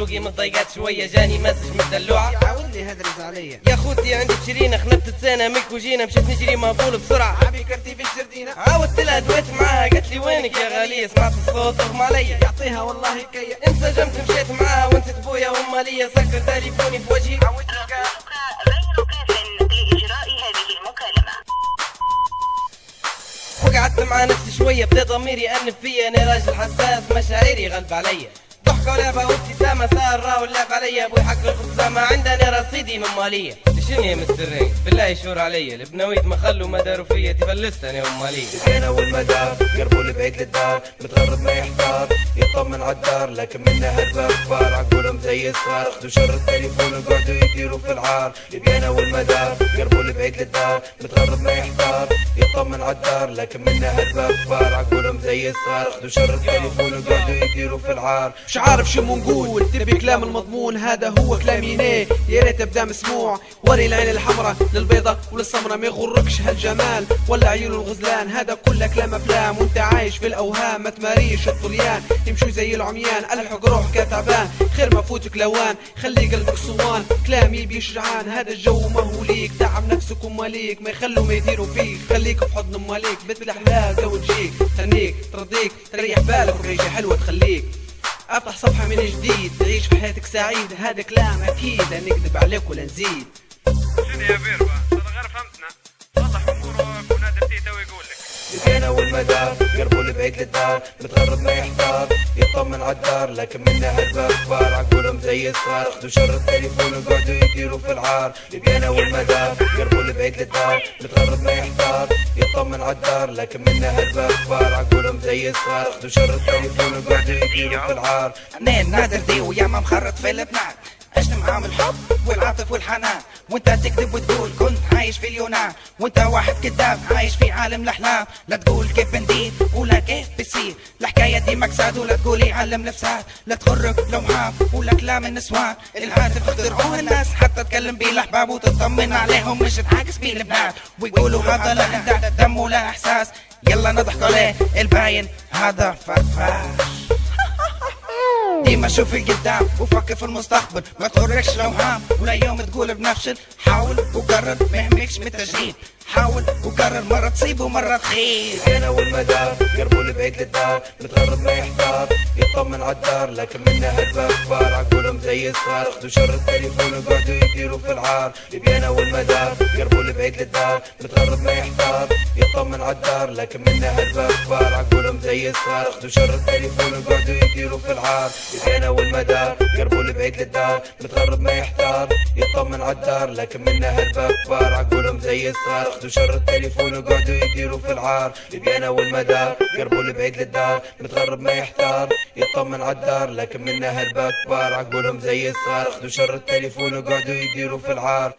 ذوقي متضيقات شويه جاني مسج من الدلوعه عاود لي هذا رز عليا يا خوتي عندي تشرينه خنبت سنه مك وجينا مشيت نجري مهبول بسرعه عبي كرتي في الجردينه عاودت لها دويت معاها قالت لي وينك يا غاليه سمعت الصوت اغمى عليا يعطيها والله كيا انسجمت مشيت معاها ونسيت بويا وامها ليا سكر تليفوني في وجهي غير كاف لإجراء هذه المكالمة. وقعدت مع نفسي شويه بدا ضميري يأنب فيا انا راجل حساس مشاعري غلب عليا ضحكه ولعبه وابتسامه ساره واللعب عليا ابوي حق الخصامه عندنا رصيدي من ماليه شنو يا مسترين بالله يشور عليا البنويت ما خلوا ما داروا فيا تفلست انا وماليه انا والمدار قربوا البعيد للدار متغرب ما يحتار يطمن عالدار لكن منها الباب كبار عقولهم زي الصغار خدوا شر التليفون وقعدوا يديروا في العار انا والمدار قربوا البعيد للدار متغرب ما يحتار يطمن عالدار لكن منها الباب كبار عقولهم زي الصغار خدوا شر التليفون وقعدوا يديروا في العار مش عارف شو نقول تبي كلام المضمون هذا هو كلامي ليه يا ريت ابدا مسموع وري العين الحمراء للبيضة وللسمرة ما يغركش هالجمال ولا عيون الغزلان هذا كله كلام افلام وانت عايش في الاوهام ما تماريش الطليان يمشوا زي العميان الحق روحك يا تعبان خير ما فوتك لوان خلي قلبك صوان كلامي بيشجعان هذا الجو ما هو ليك تعب نفسك وماليك ما يخلوا ما يديروا فيك خليك في حضن ماليك بنت الاحلام وتجيك تهنيك ترضيك تريح بالك وريجة حلوة تخليك افتح صفحة من جديد تعيش في حياتك سعيد هذا كلام اكيد لا نكذب عليك ولا نزيد. شنو يا بيربا هذا غير فهمتنا وضح امورك ونادى بتيتا ويقول لك انا والمدار قربوا البعيد للدار متغرب ما يحتار يطمن عالدار لكن منها الباب كبار عقولهم زي الصغار خدوا شر التليفون وقعدوا يديروا في العار انا والمدار قربوا البعيد للدار متغرب ما يحتار يطمن عالدار لكن منها الباب كبار عقولهم زي الصغار خدوا شر التليفون وقعدوا يديروا في العار منين نادر دي ويا ما مخرط في البنات عشت معاهم الحب والعاطف والحنان وانت تكذب وتقول كنت عايش في اليونان وانت واحد كذاب عايش في عالم الاحلام لا تقول كيف بندير ولا كيف بصير الحكايه دي مكساد ولا تقولي عالم لفسات لا تغرك لوحات ولا كلام النسوان الهاتف اخترعوه الناس حتى تكلم بيه الاحباب وتطمن عليهم مش تعاكس بيه البنات ويقولوا هذا لا انت دم ولا احساس يلا نضحك عليه الباين هذا فرفاش ديما شوف القدام وفكر في المستقبل ما تغركش لوهام ولا يوم تقول بنفشل حاول وقرر ما يهمكش من التجديد حاول وقرر مرة تصيب ومرة تخيب انا والمدار قربوا البعيد للدار متغرب ما يحتار يطمن عالدار لكن منها الباب كبار عقولهم زي الصغار خدوا شر التليفون وقعدوا يديروا في العار انا والمدار قربوا البعيد للدار متغرب ما يحتار يطمن عالدار لكن منها الباب كبار عقولهم زي الصغار خدوا شر التليفون وقعدوا يديروا في العار انا والمدار قربوا البعيد للدار متغرب ما يحتار يطمن عالدار لكن منها الباب كبار عقولهم زي الصغار خدوا شر التليفون وقعدوا يديروا في العار انا والمدار قربوا البعيد للدار متغرب ما يحتار يطمن عالدار لكن منها الباب كبار عقولهم زي الصغار خدوا شر التليفون وقعدوا يديروا في العار.